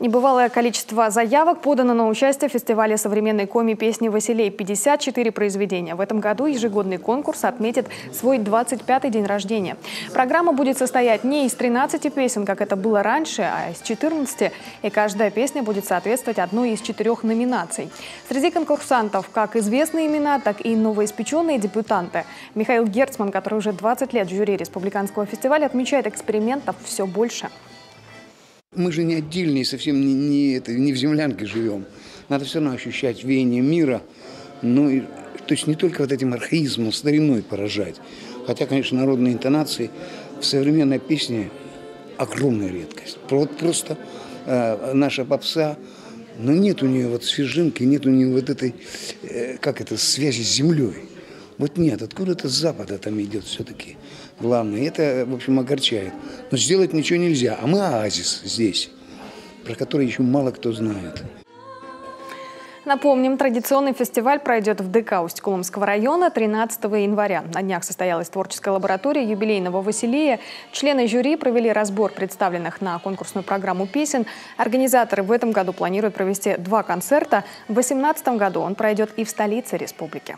Небывалое количество заявок подано на участие в фестивале современной коми-песни «Василей». 54 произведения. В этом году ежегодный конкурс отметит свой 25-й день рождения. Программа будет состоять не из 13 песен, как это было раньше, а из 14. И каждая песня будет соответствовать одной из 4 номинаций. Среди конкурсантов как известные имена, так и новоиспеченные дебютанты. Михаил Герцман, который уже 20 лет в жюри республиканского фестиваля, отмечает, экспериментов все больше. Мы же не отдельные, совсем не в землянке живем. Надо все равно ощущать веяние мира. То есть не только вот этим архаизмом, стариной поражать. Хотя, конечно, народные интонации в современной песне огромная редкость. Просто наша попса, но нет у нее вот свежинки, нет у нее вот этой, связи с землей. Вот нет, откуда-то с запада там идет все-таки. Главное, это, в общем, огорчает. Но сделать ничего нельзя. А мы оазис здесь, про который еще мало кто знает. Напомним, традиционный фестиваль пройдет в ДК Усть-Куломского района 13 января. На днях состоялась творческая лаборатория юбилейного Василия. Члены жюри провели разбор представленных на конкурсную программу песен. Организаторы в этом году планируют провести 2 концерта. В 2018 году он пройдет и в столице республики.